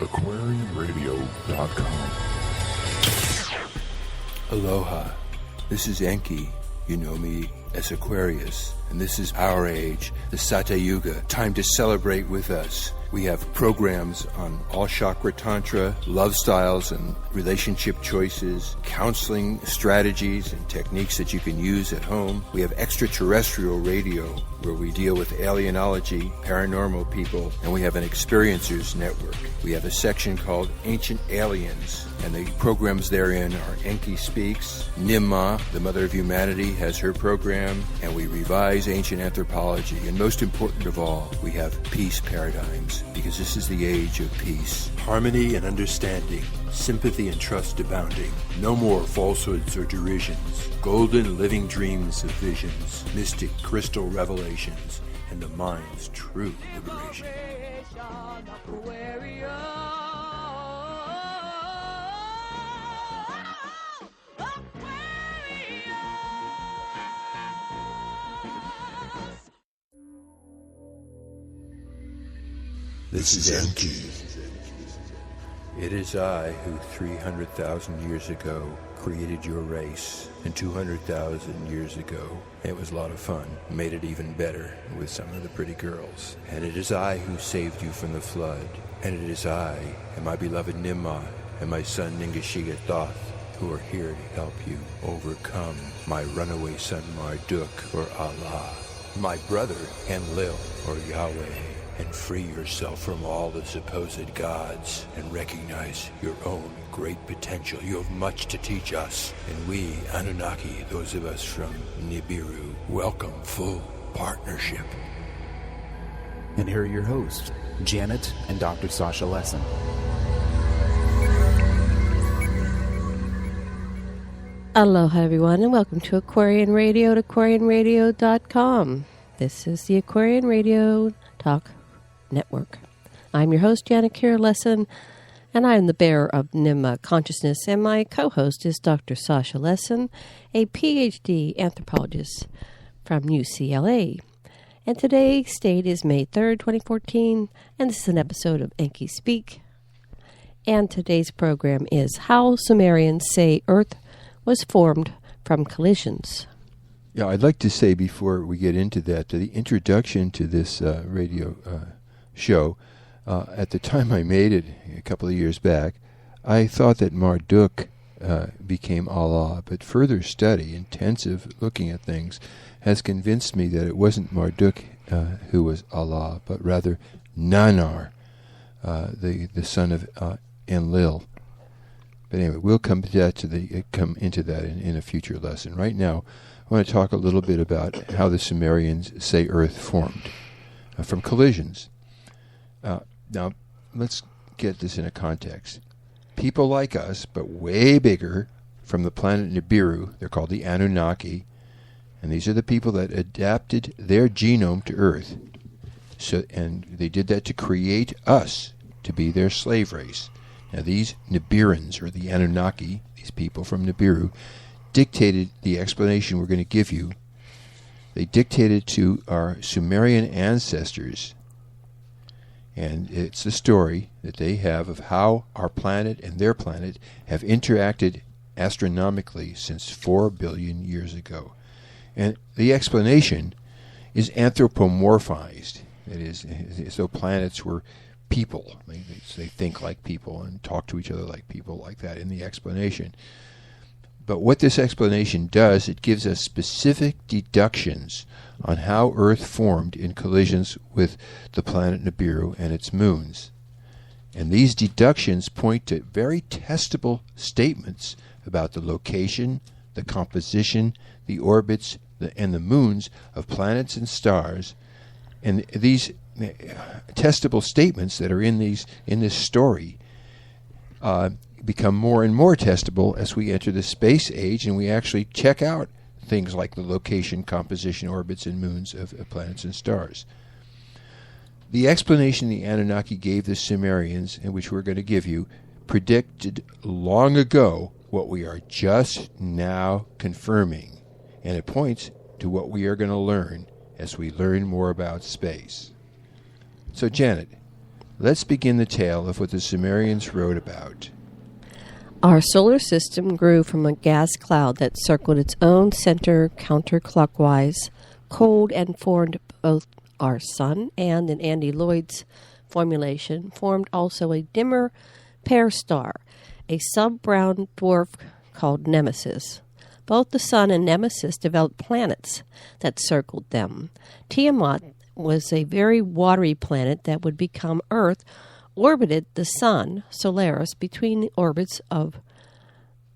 aquarianradio.com. Aloha, this is Enki. You know me as Aquarius, and this is our age, the Sata Yuga. Time to celebrate with us. We have programs on all chakra tantra, love styles and relationship choices, counseling strategies and techniques that you can use at home. We have extraterrestrial radio where we deal with alienology, paranormal people, and we have an experiencers network. We have a section called Ancient Aliens, and the programs therein are Enki Speaks, Nimma, the Mother of Humanity, has her program, and we revise ancient anthropology. And most important of all, we have peace paradigms, because this is the age of peace. Harmony and understanding, sympathy and trust abounding. No more falsehoods or derisions. Golden living dreams of visions, mystic crystal revelations, and the mind's true liberation. This is Enki. It is I who 300,000 years ago created your race, and 200,000 years ago it was a lot of fun. Made it even better with some of the pretty girls. And it is I who saved you from the flood. And it is I and my beloved Nimma and my son Ningashiga Thoth who are here to help you overcome my runaway son Marduk, or Allah, my brother Enlil, or Yahweh, and free yourself from all the supposed gods and recognize your own great potential. You have much to teach us, and we, Anunnaki, those of us from Nibiru, welcome full partnership. And here are your hosts, Janet and Dr. Sasha Lesson. Aloha, everyone, and welcome to Aquarian Radio at aquarianradio.com. This is the Aquarian Radio Talk Network. I'm your host, Janet Kira Lesson, and I'm the bearer of Nimma Consciousness, and my co-host is Dr. Sasha Lesson, a PhD anthropologist from UCLA. And today's date is May 3rd, 2014, and this is an episode of Enki Speak. And today's program is How Sumerians Say Earth Was Formed from Collisions. Yeah, I'd like to say before we get into that, the introduction to this radio show, at the time I made it a couple of years back, I thought that Marduk became Allah, but further study, intensive looking at things, has convinced me that it wasn't Marduk who was Allah, but rather Nanar, the son of Enlil. But anyway, we'll come into that in a future lesson. Right now, I want to talk a little bit about how the Sumerians say Earth formed from collisions. Now, let's get this in a context. People like us, but way bigger, from the planet Nibiru, they're called the Anunnaki, and these are the people that adapted their genome to Earth. And they did that to create us, to be their slave race. Now, these Nibirans, or the Anunnaki, these people from Nibiru, dictated the explanation we're going to give you. They dictated to our Sumerian ancestors, and it's the story that they have of how our planet and their planet have interacted astronomically since 4 billion years ago. And the explanation is anthropomorphized. That is, as though planets were people. They think like people and talk to each other like people, like that in the explanation. But what this explanation does, it gives us specific deductions on how Earth formed in collisions with the planet Nibiru and its moons. And these deductions point to very testable statements about the location, the composition, the orbits, and the moons of planets and stars. And these testable statements that are in this story become more and more testable as we enter the space age and we actually check out things like the location, composition, orbits, and moons of planets and stars. The explanation the Anunnaki gave the Sumerians, and which we're going to give you, predicted long ago what we are just now confirming, and it points to what we are going to learn as we learn more about space. So, Janet, let's begin the tale of what the Sumerians wrote about. Our solar system grew from a gas cloud that circled its own center counterclockwise, cold, and formed both our sun and, in Andy Lloyd's formulation, formed also a dimmer pair star, a sub-brown dwarf called Nemesis. Both the sun and Nemesis developed planets that circled them. Tiamat was a very watery planet that would become Earth, orbited the sun, Solaris, between the orbits of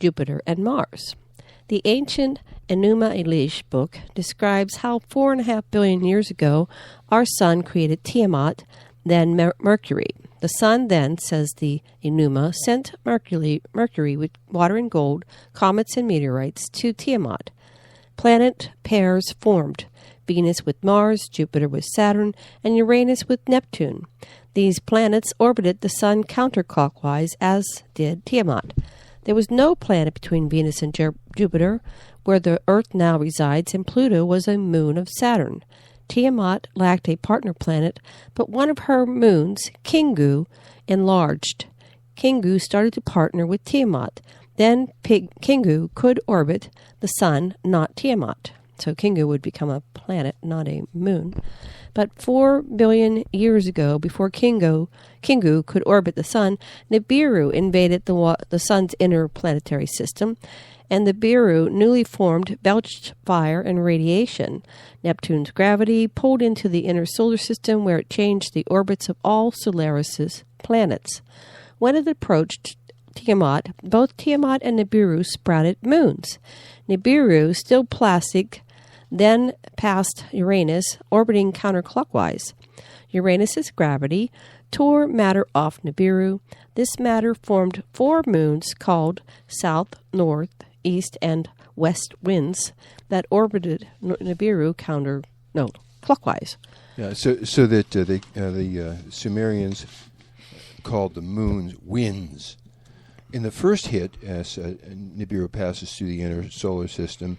Jupiter and Mars. The ancient Enuma Elish book describes how 4.5 billion years ago our sun created Tiamat, then Mercury. The sun then, says the Enuma, sent Mercury with water and gold, comets and meteorites to Tiamat. Planet pairs formed, Venus with Mars, Jupiter with Saturn, and Uranus with Neptune. These planets orbited the sun counterclockwise, as did Tiamat. There was no planet between Venus and Jupiter, where the Earth now resides, and Pluto was a moon of Saturn. Tiamat lacked a partner planet, but one of her moons, Kingu, enlarged. Kingu started to partner with Tiamat. Then Kingu could orbit the sun, not Tiamat. So Kingu would become a planet, not a moon. But 4 billion years ago, before Kingu could orbit the sun, Nibiru invaded the sun's inner planetary system, and the Nibiru, newly formed, belched fire and radiation. Neptune's gravity pulled into the inner solar system, where it changed the orbits of all Solaris' planets. When it approached Tiamat, both Tiamat and Nibiru sprouted moons. Nibiru, still plastic, then passed Uranus, orbiting counterclockwise. Uranus's gravity tore matter off Nibiru. This matter formed 4 moons called south, north, east, and west winds that orbited Nibiru clockwise. Yeah, so that the Sumerians called the moons winds. In the first hit, as Nibiru passes through the inner solar system,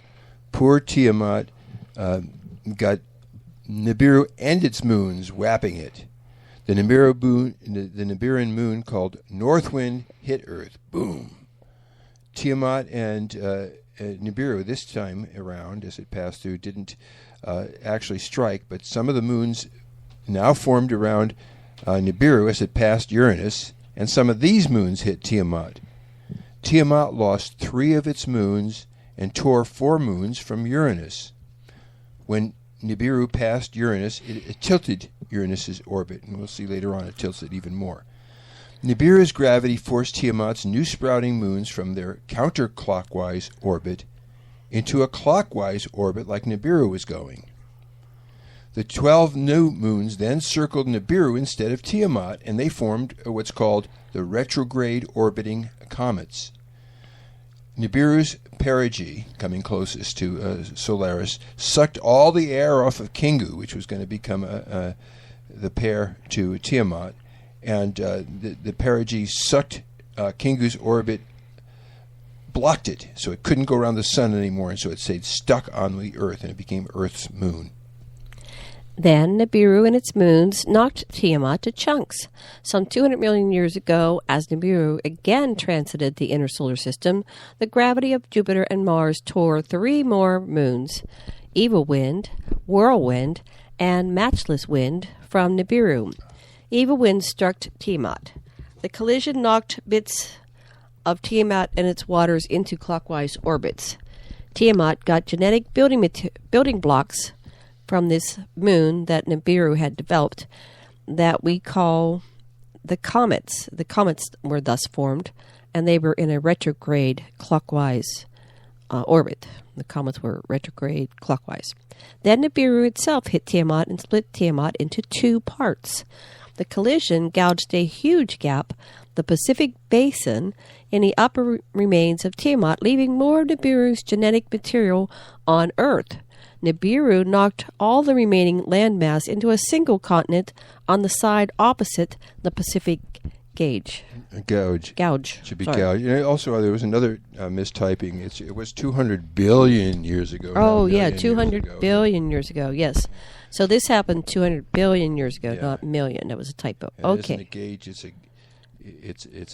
poor Tiamat got Nibiru and its moons whapping it. The Nibiran moon, called Northwind, hit Earth. Boom. Tiamat and Nibiru, this time around, as it passed through, didn't actually strike, but some of the moons now formed around Nibiru as it passed Uranus, and some of these moons hit Tiamat. Tiamat lost 3 of its moons and tore 4 moons from Uranus. When Nibiru passed Uranus, it tilted Uranus's orbit, and we'll see later on it tilts it even more. Nibiru's gravity forced Tiamat's new sprouting moons from their counterclockwise orbit into a clockwise orbit like Nibiru was going. The 12 new moons then circled Nibiru instead of Tiamat, and they formed what's called the retrograde orbiting comets. Nibiru's perigee, coming closest to Solaris, sucked all the air off of Kingu, which was going to become the pair to Tiamat, and the perigee sucked Kingu's orbit, blocked it, so it couldn't go around the sun anymore, and so it stayed stuck on the Earth, and it became Earth's moon. Then Nibiru and its moons knocked Tiamat to chunks. Some 200 million years ago, as Nibiru again transited the inner solar system, the gravity of Jupiter and Mars tore 3 more moons, Evil Wind, Whirlwind, and Matchless Wind, from Nibiru. Evil Wind struck Tiamat. The collision knocked bits of Tiamat and its waters into clockwise orbits. Tiamat got genetic building blocks from this moon that Nibiru had developed that we call the comets. The comets were thus formed, and they were in a retrograde clockwise orbit. The comets were retrograde clockwise. Then Nibiru itself hit Tiamat and split Tiamat into 2 parts. The collision gouged a huge gap, the Pacific Basin, in the upper remains of Tiamat, leaving more of Nibiru's genetic material on Earth. Nibiru knocked all the remaining landmass into a single continent on the side opposite the Pacific gauge? Gouge. Gouge. Should be Sorry. gouge. Also, there was another mistyping. It was 200 billion years ago. Oh, not yeah, million 200 years ago. billion years ago, yes. So this happened 200 billion years ago, Yeah. not million. That was a typo. And it isn't Okay. a gauge. It's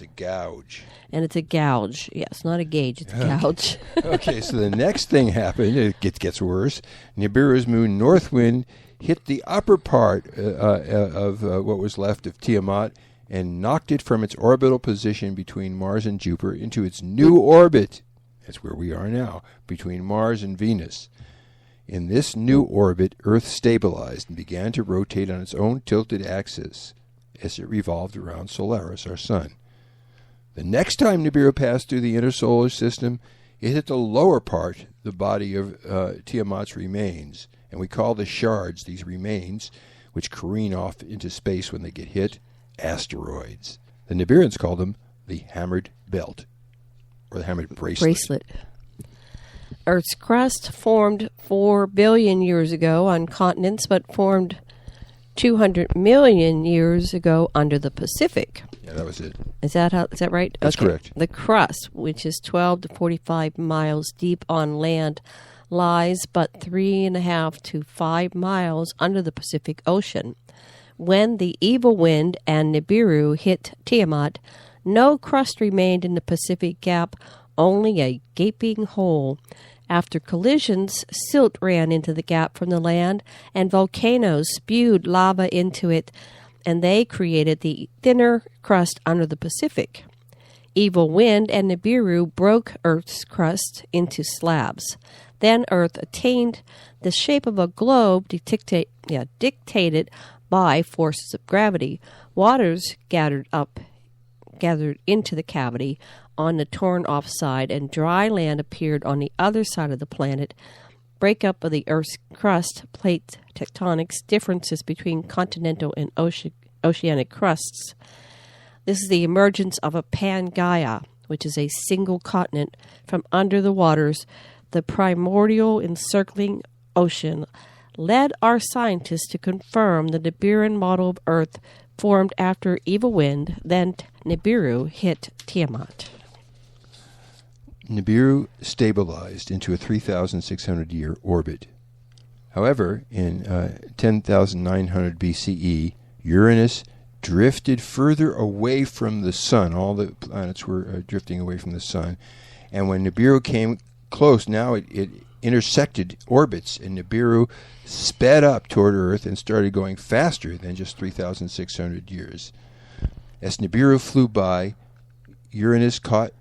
a gouge. And it's a gouge. Yes, not a gauge, it's a gouge. Okay, so the next thing happened. It gets worse. Nibiru's moon north wind hit the upper part of what was left of Tiamat and knocked it from its orbital position between Mars and Jupiter into its new orbit. That's where we are now, between Mars and Venus. In this new orbit, Earth stabilized and began to rotate on its own tilted axis as it revolved around Solaris, our sun. The next time Nibiru passed through the inner solar system, it hit the lower part, the body of Tiamat's remains, and we call the shards, these remains, which careen off into space when they get hit, asteroids. The Nibiruans called them the hammered belt, or the hammered bracelet. Earth's crust formed 4 billion years ago on continents, but formed 200 million years ago under the Pacific. Yeah, that was it. Is that right? That's correct. The crust, which is 12 to 45 miles deep on land, lies but 3.5 to 5 miles under the Pacific Ocean. When the evil wind and Nibiru hit Tiamat, no crust remained in the Pacific Gap, only a gaping hole. After collisions, silt ran into the gap from the land, and volcanoes spewed lava into it, and they created the thinner crust under the Pacific. Evil wind and Nibiru broke Earth's crust into slabs. Then Earth attained the shape of a globe dictated by forces of gravity. Waters gathered into the cavity on the torn-off side, and dry land appeared on the other side of the planet. Breakup of the Earth's crust, plate tectonics, differences between continental and oceanic crusts. This is the emergence of a Pangaea, which is a single continent from under the waters. The primordial encircling ocean led our scientists to confirm the Nibiruan model of Earth formed after evil wind, then Nibiru hit Tiamat. Nibiru stabilized into a 3,600-year orbit. However, in 10,900 BCE, Uranus drifted further away from the sun. All the planets were drifting away from the sun. And when Nibiru came close, now it intersected orbits, and Nibiru sped up toward Earth and started going faster than just 3,600 years. As Nibiru flew by, Uranus caught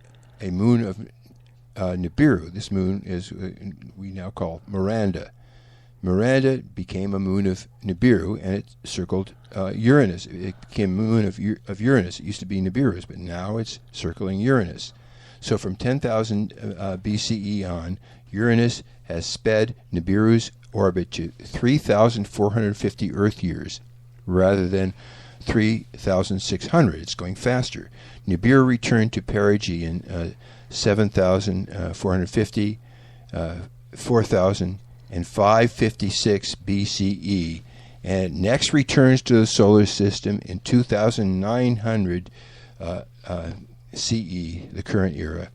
a moon of Nibiru. This moon is we now call Miranda. Miranda became a moon of Nibiru, and it circled Uranus. It became a moon of Uranus. It used to be Nibiru's, but now it's circling Uranus. So from 10,000 BCE on, Uranus has sped Nibiru's orbit to 3,450 Earth years rather than 3,600. It's going faster. Nibiru returned to perigee in 7,450, 4,000, and 556 BCE, and it next returns to the solar system in 2,900 CE, the current era,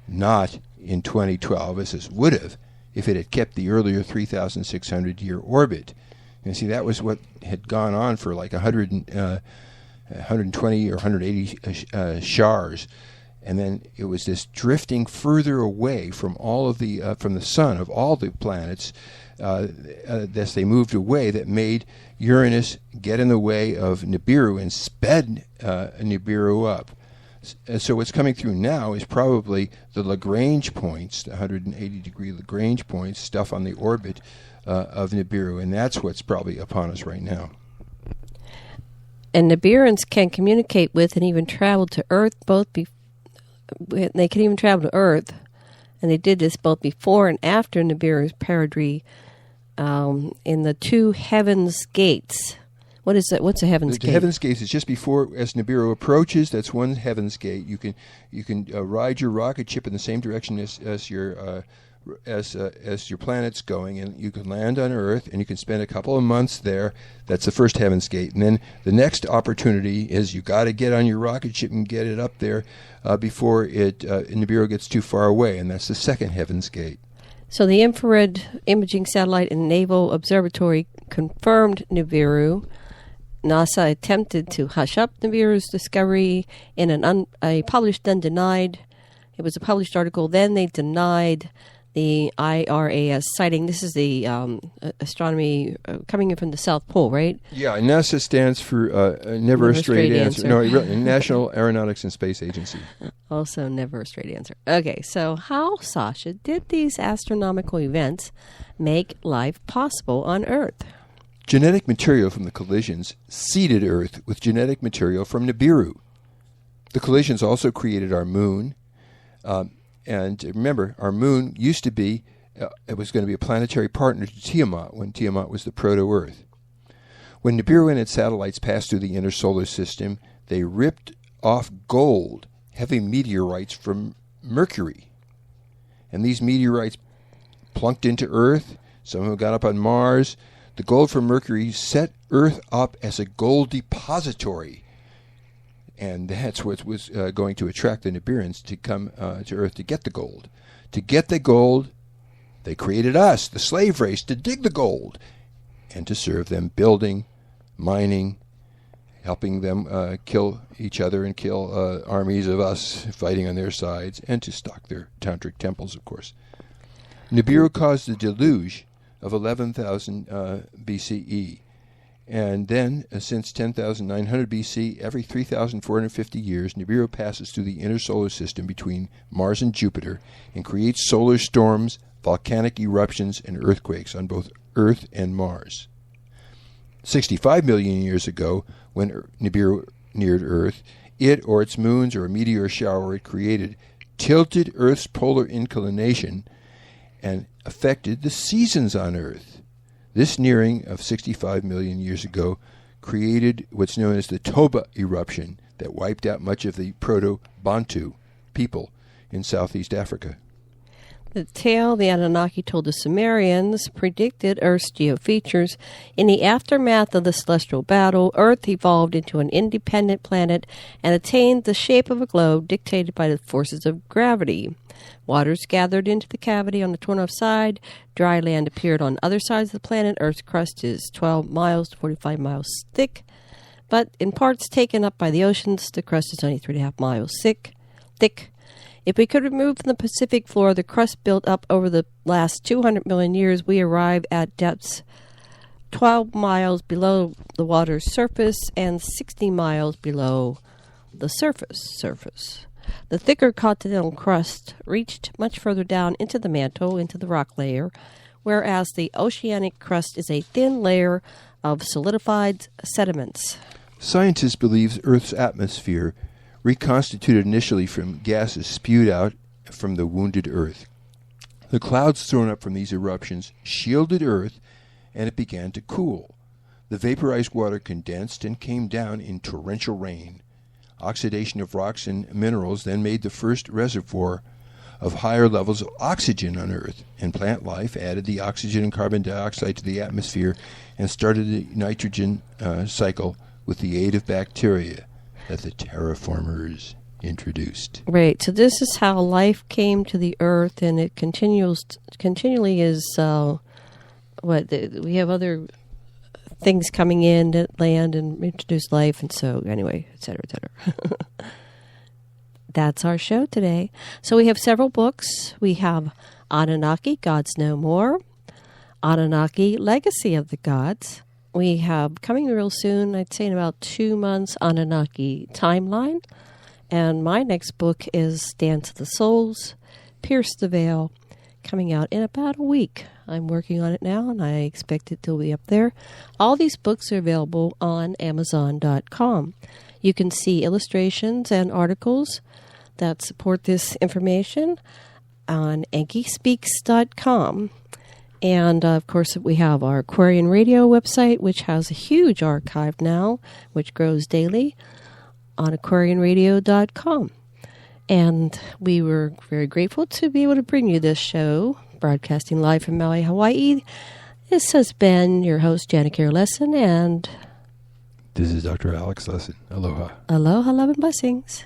not in 2012, as it would have if it had kept the earlier 3,600-year orbit. And see, that was what had gone on for like 120 or 180 shars. And then it was this drifting further away from all of the from the sun of all the planets as they moved away, that made Uranus get in the way of Nibiru and sped Nibiru up. So what's coming through now is probably the Lagrange points, the 180-degree Lagrange points, stuff on the orbit of Nibiru, and that's what's probably upon us right now. And Nibiruans can communicate with and even travel to Earth they can even travel to Earth, and they did this both before and after Nibiru's perigee in the two heavens gates. What is that? What's a heavens gate? The heavens gate is just before, as Nibiru approaches. That's one heavens gate. You can ride your rocket ship in the same direction as your as your planet's going, and you can land on Earth, and you can spend a couple of months there. That's the first Heaven's Gate. And then the next opportunity is you got to get on your rocket ship and get it up there before Nibiru gets too far away, and that's the second Heaven's Gate. So the infrared imaging satellite and Naval Observatory confirmed Nibiru. NASA attempted to hush up Nibiru's discovery in a published then denied. It was a published article. Then they denied the IRAS sighting. This is the astronomy coming in from the South Pole, right? Yeah, NASA stands for Never a Straight Answer. No, National Aeronautics and Space Agency. Also, never a straight answer. Okay, so how, Sasha, did these astronomical events make life possible on Earth? Genetic material from the collisions seeded Earth with genetic material from Nibiru. The collisions also created our moon. And remember, our moon used to be, it was going to be a planetary partner to Tiamat when Tiamat was the proto-Earth. When Nibiru and its satellites passed through the inner solar system, they ripped off gold, heavy meteorites from Mercury. And these meteorites plunked into Earth. Some of them got up on Mars. The gold from Mercury set Earth up as a gold depository. And that's what was going to attract the Nibiruans to come to Earth to get the gold. To get the gold, they created us, the slave race, to dig the gold and to serve them building, mining, helping them kill each other and kill armies of us fighting on their sides, and to stock their tantric temples, of course. Nibiru caused the deluge of 11,000 BCE. And then, since 10,900 BC, every 3,450 years, Nibiru passes through the inner solar system between Mars and Jupiter and creates solar storms, volcanic eruptions, and earthquakes on both Earth and Mars. 65 million years ago, when Nibiru neared Earth, it or its moons or a meteor shower it created tilted Earth's polar inclination and affected the seasons on Earth. This nearing of 65 million years ago created what's known as the Toba eruption that wiped out much of the Proto-Bantu people in Southeast Africa. The tale the Anunnaki told the Sumerians predicted Earth's geofeatures. In the aftermath of the celestial battle, Earth evolved into an independent planet and attained the shape of a globe dictated by the forces of gravity. Waters gathered into the cavity on the torn-off side. Dry land appeared on other sides of the planet. Earth's crust is 12 miles to 45 miles thick, but in parts taken up by the oceans, the crust is only 3.5 miles thick. If we could remove from the Pacific floor the crust built up over the last 200 million years, we arrive at depths 12 miles below the water's surface and 60 miles below the surface. The thicker continental crust reached much further down into the mantle, into the rock layer, whereas the oceanic crust is a thin layer of solidified sediments. Scientists believe Earth's atmosphere reconstituted initially from gases spewed out from the wounded Earth. The clouds thrown up from these eruptions shielded Earth, and it began to cool. The vaporized water condensed and came down in torrential rain. Oxidation of rocks and minerals then made the first reservoir of higher levels of oxygen on Earth, and plant life added the oxygen and carbon dioxide to the atmosphere and started the nitrogen cycle with the aid of bacteria that the terraformers introduced. Right. So this is how life came to the Earth, and it continually is. We have other things coming in that land and introduce life, and so anyway, et cetera, et cetera. That's our show today. So we have several books. We have Anunnaki, Gods No More, Anunnaki, Legacy of the Gods. We have, coming real soon, I'd say in about 2 months, Anunnaki Timeline. And my next book is Dance of the Souls, Pierce the Veil, coming out in about a week. I'm working on it now, and I expect it to be up there. All these books are available on Amazon.com. You can see illustrations and articles that support this information on EnkiSpeaks.com. And, of course, we have our Aquarian Radio website, which has a huge archive now, which grows daily, on aquarianradio.com. And we were very grateful to be able to bring you this show broadcasting live from Maui, Hawaii. This has been your host, Janet Kira Lesson, and This is Dr. Alex Lesson. Aloha. aloha, love, and blessings.